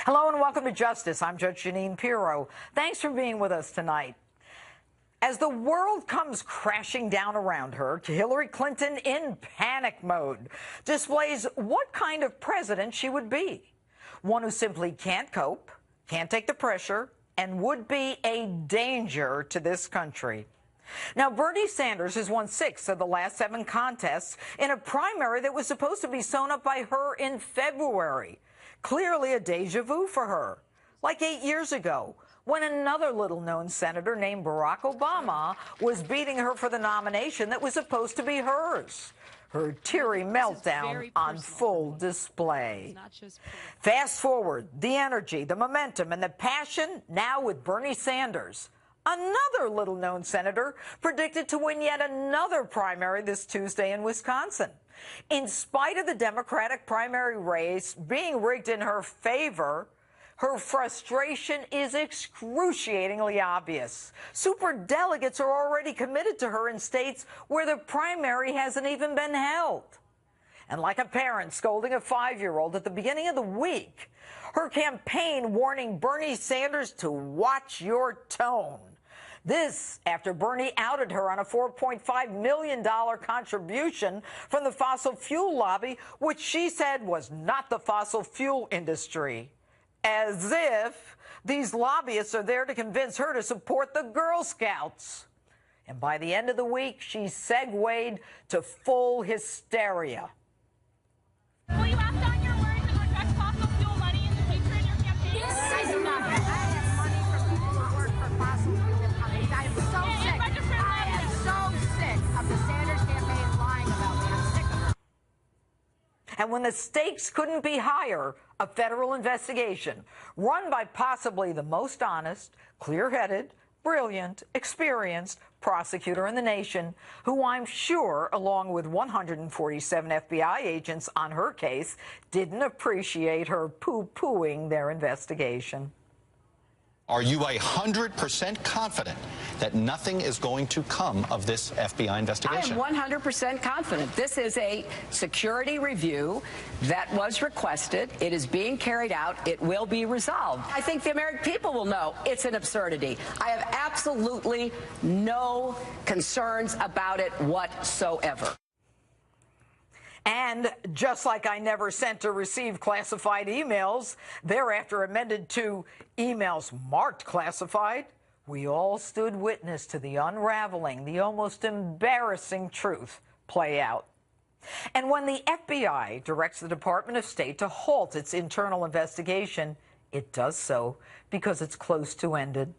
Hello and welcome to Justice. I'm Judge Jeanine Pirro. Thanks for being with us tonight. As the world comes crashing down around her, Hillary Clinton, in panic mode, displays what kind of president she would be. One who simply can't cope, can't take the pressure, and would be a danger to this country. Now, Bernie Sanders has won 6 of the last 7 contests in a primary that was supposed to be sewn up by her in February. Clearly a deja vu for her, like 8 years ago, when another little-known senator named Barack Obama was beating her for the nomination that was supposed to be hers. Her teary meltdown on full display. Fast forward, the energy, the momentum, and the passion now with Bernie Sanders. Another little-known senator predicted to win yet another primary this Tuesday in Wisconsin. In spite of the Democratic primary race being rigged in her favor, her frustration is excruciatingly obvious. Superdelegates are already committed to her in states where the primary hasn't even been held. And like a parent scolding a 5-year-old at the beginning of the week, her campaign warning Bernie Sanders to watch your tone. This after Bernie outed her on a $4.5 million contribution from the fossil fuel lobby, which she said was not the fossil fuel industry. As if these lobbyists are there to convince her to support the Girl Scouts. And by the end of the week, she segued to full hysteria. Will you act on your words and reject fossil fuel money in the future in your campaign? Yes, I do not. I have money for people who work for fossil fuel companies. I am so sick. I am so sick of the Sanders campaign lying about me. I'm sick of it. And when the stakes couldn't be higher, a federal investigation run by possibly the most honest, clear-headed, brilliant, experienced prosecutor in the nation, who I'm sure, along with 147 FBI agents on her case, didn't appreciate her poo-pooing their investigation. Are you 100% confident that nothing is going to come of this FBI investigation? I am 100% confident. This is a security review that was requested. It is being carried out. It will be resolved. I think the American people will know it's an absurdity. I have absolutely no concerns about it whatsoever. And just like I never sent or received classified emails, thereafter amended to emails marked classified, we all stood witness to the unraveling, the almost embarrassing truth play out. And when the FBI directs the Department of State to halt its internal investigation, it does so because it's close to ended.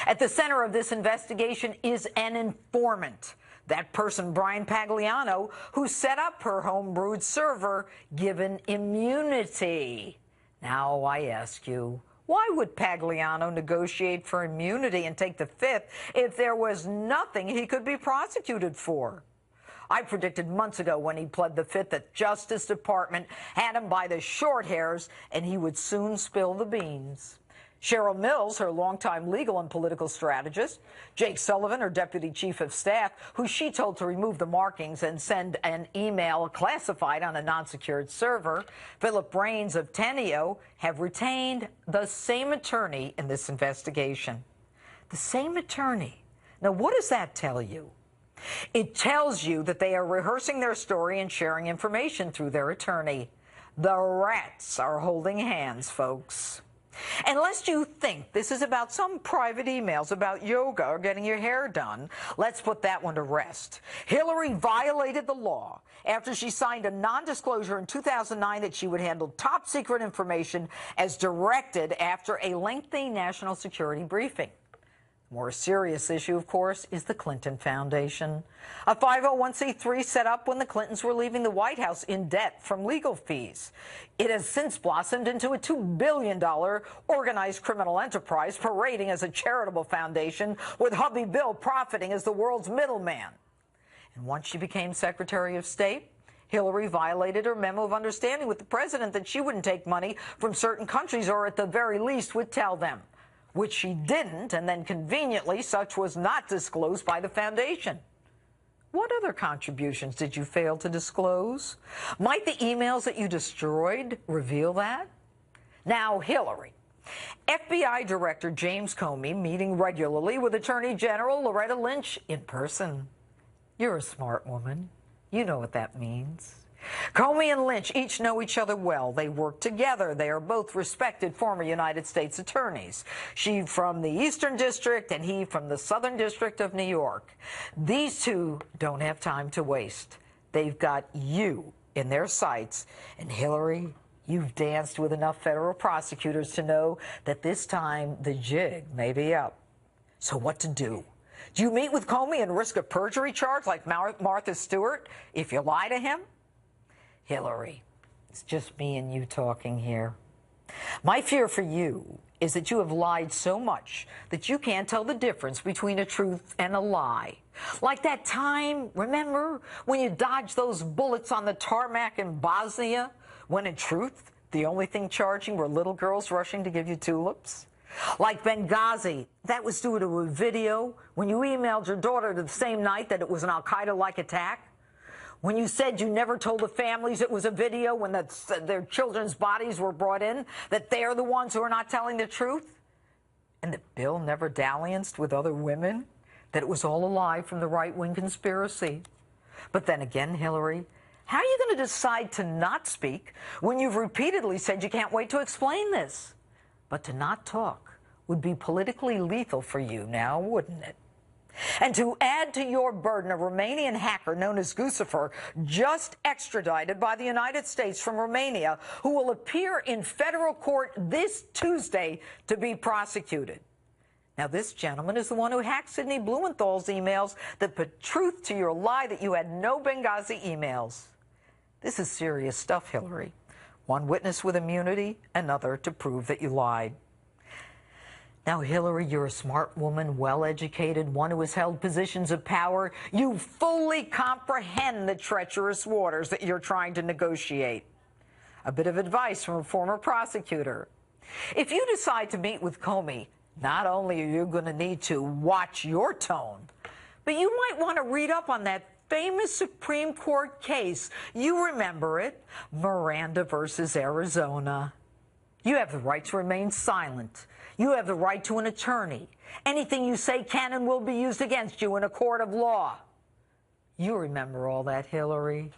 At the center of this investigation is an informant. That person, Brian Pagliano, who set up her home-brewed server, given immunity. Now, I ask you, why would Pagliano negotiate for immunity and take the Fifth if there was nothing he could be prosecuted for? I predicted months ago when he pled the Fifth that Justice Department had him by the short hairs and he would soon spill the beans. Cheryl Mills, her longtime legal and political strategist, Jake Sullivan, her deputy chief of staff, who she told to remove the markings and send an email classified on a non-secured server, Philip Raines of Teneo, have retained the same attorney in this investigation. The same attorney. Now, what does that tell you? It tells you that they are rehearsing their story and sharing information through their attorney. The rats are holding hands, folks. And lest you think this is about some private emails about yoga or getting your hair done, let's put that one to rest. Hillary violated the law after she signed a non-disclosure in 2009 that she would handle top-secret information as directed after a lengthy national security briefing. The more serious issue, of course, is the Clinton Foundation, a 501c3 set up when the Clintons were leaving the White House in debt from legal fees. It has since blossomed into a $2 billion organized criminal enterprise parading as a charitable foundation, with hubby Bill profiting as the world's middleman. And once she became Secretary of State, Hillary violated her memo of understanding with the president that she wouldn't take money from certain countries, or at the very least would tell them, which she didn't, and then conveniently such was not disclosed by the foundation. What other contributions did you fail to disclose? Might the emails that you destroyed reveal that? Now, Hillary. FBI Director James Comey meeting regularly with Attorney General Loretta Lynch in person. You're a smart woman. You know what that means. Comey and Lynch each know each other well. They work together. They are both respected former United States attorneys. She from the Eastern District and he from the Southern District of New York. These two don't have time to waste. They've got you in their sights. And Hillary, you've danced with enough federal prosecutors to know that this time the jig may be up. So what to do? Do you meet with Comey and risk a perjury charge like Martha Stewart if you lie to him? Hillary, it's just me and you talking here. My fear for you is that you have lied so much that you can't tell the difference between a truth and a lie. Like that time, remember, when you dodged those bullets on the tarmac in Bosnia, when in truth, the only thing charging were little girls rushing to give you tulips? Like Benghazi, that was due to a video when you emailed your daughter the same night that it was an al-Qaeda-like attack? When you said you never told the families it was a video when their children's bodies were brought in, that they're the ones who are not telling the truth? And that Bill never dallianced with other women? That it was all a lie from the right-wing conspiracy? But then again, Hillary, how are you going to decide to not speak when you've repeatedly said you can't wait to explain this? But to not talk would be politically lethal for you now, wouldn't it? And to add to your burden, a Romanian hacker known as Guccifer, just extradited by the United States from Romania, who will appear in federal court this Tuesday to be prosecuted. Now, this gentleman is the one who hacked Sidney Blumenthal's emails that put truth to your lie that you had no Benghazi emails. This is serious stuff, Hillary. One witness with immunity, another to prove that you lied. Now, Hillary, you're a smart woman, well-educated, one who has held positions of power. You fully comprehend the treacherous waters that you're trying to negotiate. A bit of advice from a former prosecutor. If you decide to meet with Comey, not only are you going to need to watch your tone, but you might want to read up on that famous Supreme Court case. You remember it, Miranda versus Arizona. You have the right to remain silent. You have the right to an attorney. Anything you say can and will be used against you in a court of law. You remember all that, Hillary,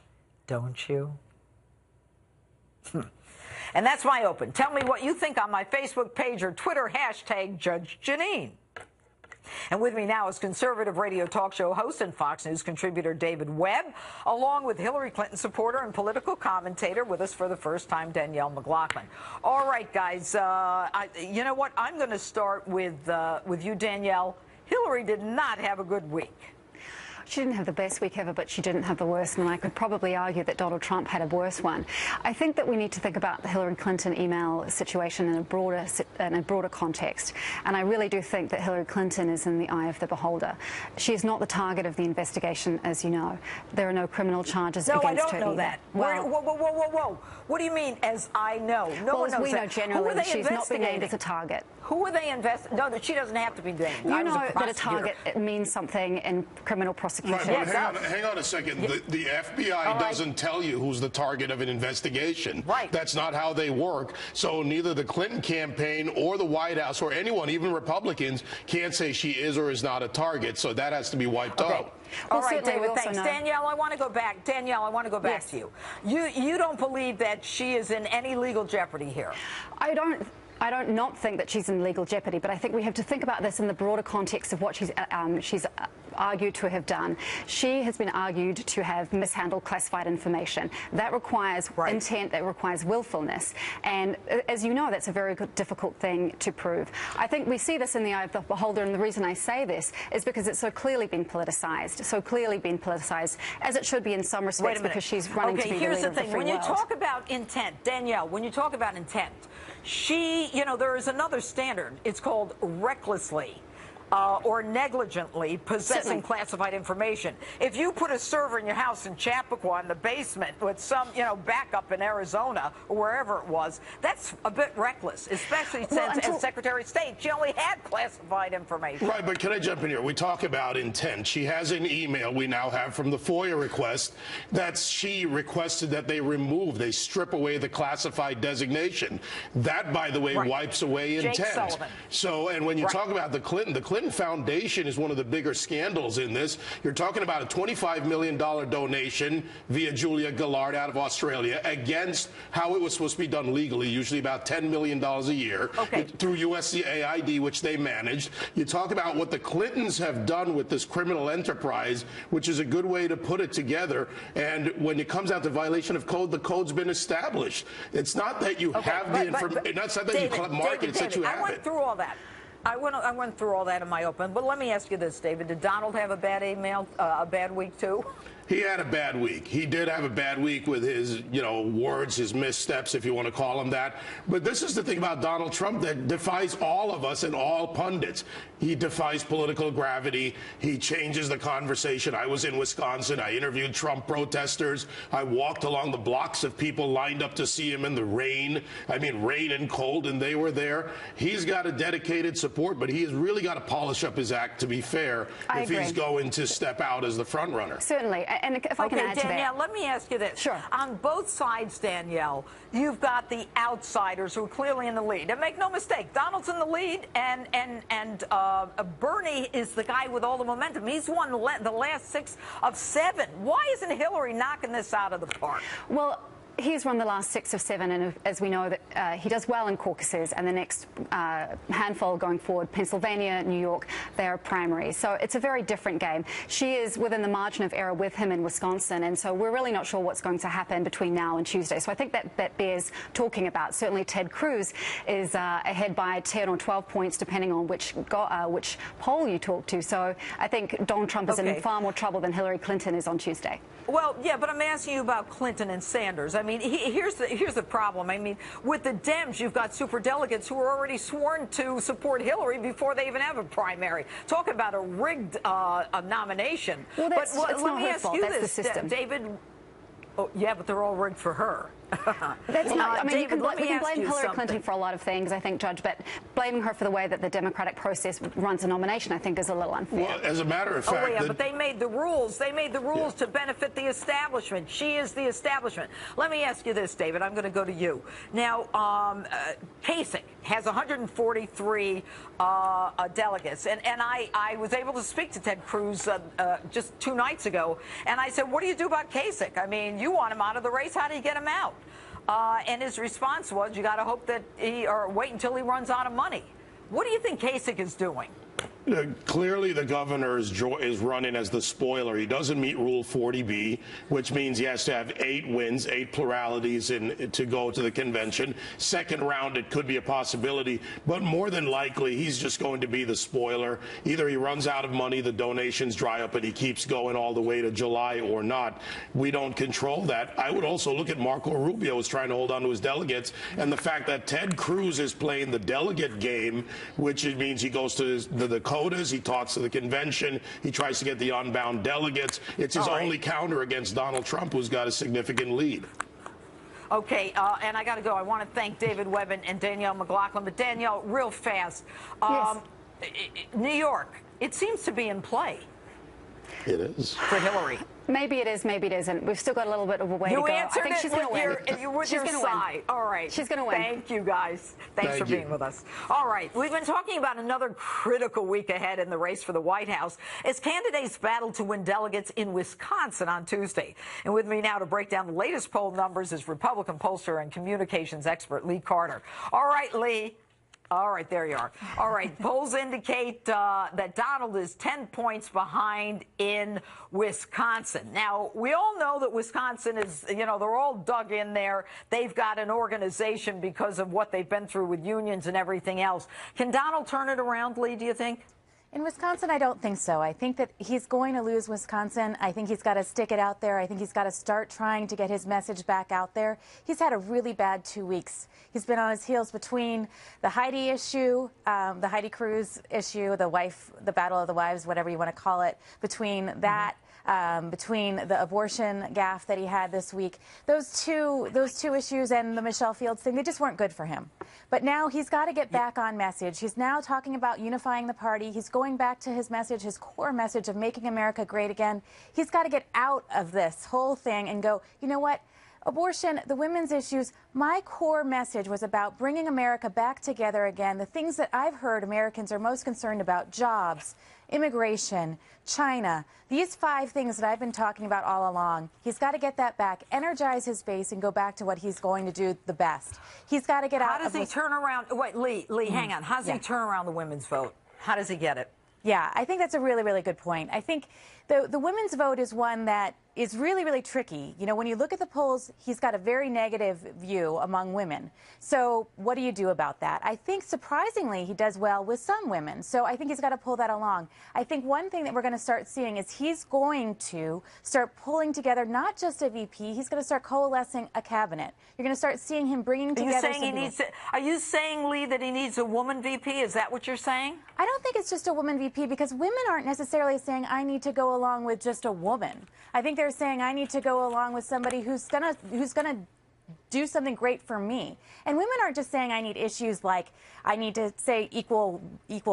don't you? And that's my open. Tell me what you think on my Facebook page or Twitter, hashtag Judge Jeanine. And with me now is conservative radio talk show host and Fox News contributor David Webb, along with Hillary Clinton supporter and political commentator with us for the first time, Danielle McLaughlin. All right, guys, you know what? I'm going to start with you, Danielle. Hillary did not have a good week. She didn't have the best week ever, but she didn't have the worst, and I could probably argue that Donald Trump had a worse one. I think that we need to think about the Hillary Clinton email situation in a broader context, and I really do think that Hillary Clinton is in the eye of the beholder. She is not the target of the investigation, as you know. There are no criminal charges against her. No, I don't know either. that. Well, whoa. What do you mean, as I know? No one knows we know that. generally, she's not been named as a target. Who are they investigating? No, that she doesn't have to be named. You know that a target means something in criminal prosecution. Right, but hang on a second. Yes. The FBI doesn't tell you who's the target of an investigation. Right. That's not how they work. So neither the Clinton campaign or the White House or anyone, even Republicans, can't say she is or is not a target. So that has to be wiped out. All right, certainly David, thanks. Danielle, I want to go back. Danielle, I want to go back to you. You don't believe that she is in any legal jeopardy here? I don't not think that she's in legal jeopardy, but I think we have to think about this in the broader context of what she's argued to have done. She has been argued to have mishandled classified information. That requires intent, that requires willfulness. And as you know, that's a very difficult thing to prove. I think we see this in the eye of the beholder, and the reason I say this is because it's so clearly been politicized, as it should be in some respects, because she's running to be the leader of the free world. When you talk about intent, Danielle, when you talk about intent, there is another standard. It's called recklessly. or negligently possessing classified information. If you put a server in your house in Chappaqua in the basement with some, backup in Arizona or wherever it was, that's a bit reckless, especially since, as Secretary of State, she only had classified information. Right, but can I jump in here? We talk about intent. She has an email we now have from the FOIA request that she requested that they strip away the classified designation. That, by the way, wipes away intent. Jake Sullivan. So, and when you talk about the Clinton Foundation is one of the bigger scandals in this. You're talking about a $25 million donation via Julia Gillard out of Australia against how it was supposed to be done legally, usually about $10 million a year through USAID, which they managed. You talk about what the Clintons have done with this criminal enterprise, which is a good way to put it together. And when it comes out to violation of code, the code's been established. It's not that you have the information. It's not that you market. It's that you have it. I went through all that. I went through all that in my open. But let me ask you this, David. Did Donald have a bad a bad week, too? He had a bad week. He did have a bad week with his, words, his missteps, if you want to call them that. But this is the thing about Donald Trump that defies all of us and all pundits. He defies political gravity. He changes the conversation. I was in Wisconsin. I interviewed Trump protesters. I walked along the blocks of people lined up to see him in the rain. I mean, rain and cold, and they were there. He's got a dedicated support, but he has really got to polish up his act, to be fair, if he's going to step out as the front runner. Certainly. And if I can add to that. Danielle, let me ask you this. Sure. On both sides, Danielle, you've got the outsiders who are clearly in the lead. And make no mistake, Donald's in the lead, and Bernie is the guy with all the momentum. He's won the last 6 of 7. Why isn't Hillary knocking this out of the park? Well, he's won the last 6 of 7, and as we know, that he does well in caucuses, and the next handful going forward, Pennsylvania, New York, they are primaries. So it's a very different game. She is within the margin of error with him in Wisconsin, and so we're really not sure what's going to happen between now and Tuesday. So I think that bears talking about. Certainly Ted Cruz is ahead by 10 or 12 points, depending on which poll you talk to. So I think Donald Trump is in far more trouble than Hillary Clinton is on Tuesday. Well, yeah, but I'm asking you about Clinton and Sanders. I mean, here's the problem. I mean, with the Dems, you've got superdelegates who are already sworn to support Hillary before they even have a primary. Talking about a rigged nomination. Well, but let me ask you that's this, the system. David. Oh, yeah, but they're all rigged for her. That's not, I mean, David, we can blame Hillary Clinton for a lot of things, I think, Judge, but blaming her for the way that the Democratic process runs a nomination, I think, is a little unfair. Well, as a matter of fact... Oh, yeah, but they made the rules. They made the rules to benefit the establishment. She is the establishment. Let me ask you this, David. I'm going to go to you. Now, Kasich has 143 delegates, and I was able to speak to Ted Cruz just 2 nights ago, and I said, what do you do about Kasich? I mean, you want him out of the race. How do you get him out? And his response was, you got to hope that or wait until he runs out of money. What do you think Kasich is doing? Clearly, the governor is running as the spoiler. He doesn't meet Rule 40B, which means he has to have 8 wins, 8 pluralities to go to the convention. Second round, it could be a possibility, but more than likely, he's just going to be the spoiler. Either he runs out of money, the donations dry up, and he keeps going all the way to July, or not. We don't control that. I would also look at Marco Rubio, who's trying to hold on to his delegates, and the fact that Ted Cruz is playing the delegate game, which means he goes to the Dakotas, he talks to the convention, he tries to get the unbound delegates. It's his only counter against Donald Trump, who's got a significant lead. Okay, and I got to go. I want to thank David Webb and Danielle McLaughlin. But Danielle, real fast, New York, it seems to be in play. It is. For Hillary. Maybe it is, maybe it isn't. We've still got a little bit of a way to go. I think she's going to win. With your sigh. All right. She's going to win. Thank you, guys. Thanks for being with us. All right. We've been talking about another critical week ahead in the race for the White House as candidates battle to win delegates in Wisconsin on Tuesday. And with me now to break down the latest poll numbers is Republican pollster and communications expert Lee Carter. All right, Lee. All right, there you are. All right, polls indicate that Donald is 10 points behind in Wisconsin. Now, we all know that Wisconsin is, they're all dug in there. They've got an organization because of what they've been through with unions and everything else. Can Donald turn it around, Lee, do you think? In Wisconsin, I don't think so. I think that he's going to lose Wisconsin. I think he's got to stick it out there. I think he's got to start trying to get his message back out there. He's had a really bad 2 weeks. He's been on his heels between the Heidi issue, the Heidi Cruz issue, the battle of the wives, whatever you want to call it, between that. Between the abortion gaffe that he had this week, those two issues and the Michelle Fields thing, they just weren't good for him. But now he's got to get back on message. He's now talking about unifying the party. He's going back to his message, his core message of making America great again. He's got to get out of this whole thing and go, you know what? Abortion, the women's issues, my core message was about bringing America back together again. The things that I've heard Americans are most concerned about: jobs, immigration, China, these 5 things that I've been talking about all along. He's got to get that back, energize his base, and go back to what he's going to do the best. He's got to get out of How does he turn around? Wait, Lee, hang on. How does he turn around the women's vote? How does he get it? Yeah, I think that's a really, really good point. I think the women's vote is one that is really, really tricky. You know, when you look at the polls, he's got a very negative view among women. So what do you do about that? I think, surprisingly, he does well with some women. So I think he's got to pull that along. I think one thing that we're going to start seeing is he's going to start pulling together not just a VP, he's going to start coalescing a cabinet. You're going to start seeing him bringing together Are you saying, Lee, that he needs a woman VP? Is that what you're saying? I don't think it's just a woman VP, because women aren't necessarily saying I need to go along with just a woman. I think they're saying I need to go along with somebody who's gonna do something great for me. And women aren't just saying I need issues like I need to say equal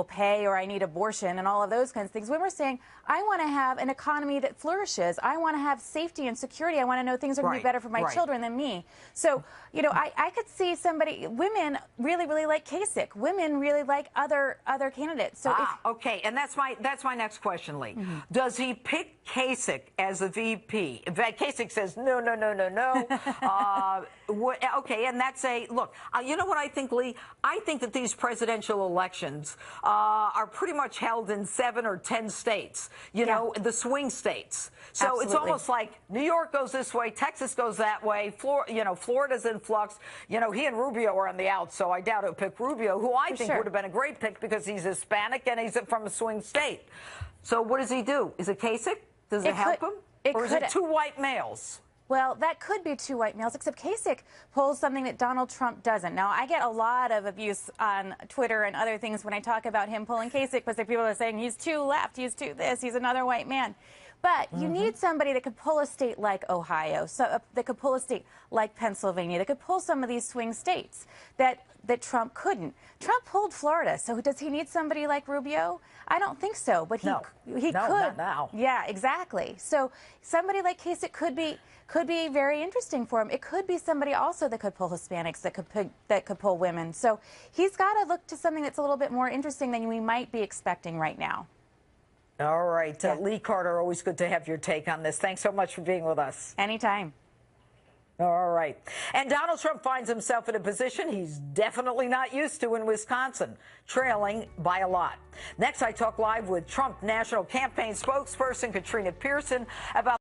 pay, or I need abortion and all of those kinds of things. Women are saying I want to have an economy that flourishes. I want to have safety and security. I want to know things are going to be better for my children than me. So, you know, I could see women really, really like Kasich. Women really like other candidates. So okay, and that's my next question, Lee. Does he pick Kasich as a VP? In fact, Kasich says no. Okay, and that's look. You know what I think, Lee? I think that these presidential elections are pretty much held in 7 or 10 states. You know, the swing states. So Absolutely. it's almost like New York goes this way, Texas goes that way. Florida's in flux. You know, he and Rubio are on the outs, so I doubt he'll pick Rubio, who I think would have been a great pick because he's Hispanic and he's from a swing state. So what does he do? Is it Kasich? Does it help him? Or is it 2 white males? Well, that could be 2 white males, except Kasich pulls something that Donald Trump doesn't. Now, I get a lot of abuse on Twitter and other things when I talk about him pulling Kasich, because people are saying he's too left, he's too this, he's another white man. But you need somebody that could pull a state like Ohio, that could pull a state like Pennsylvania, that could pull some of these swing states that Trump couldn't. Trump pulled Florida, so does he need somebody like Rubio? I don't think so, but he could. Not now. Yeah, exactly. So somebody like Kasich could be very interesting for him. It could be somebody also that could pull Hispanics, that could pull women. So he's got to look to something that's a little bit more interesting than we might be expecting right now. All right. Lee Carter, always good to have your take on this. Thanks so much for being with us. Anytime. All right. And Donald Trump finds himself in a position he's definitely not used to in Wisconsin, trailing by a lot. Next, I talk live with Trump National Campaign spokesperson Katrina Pearson about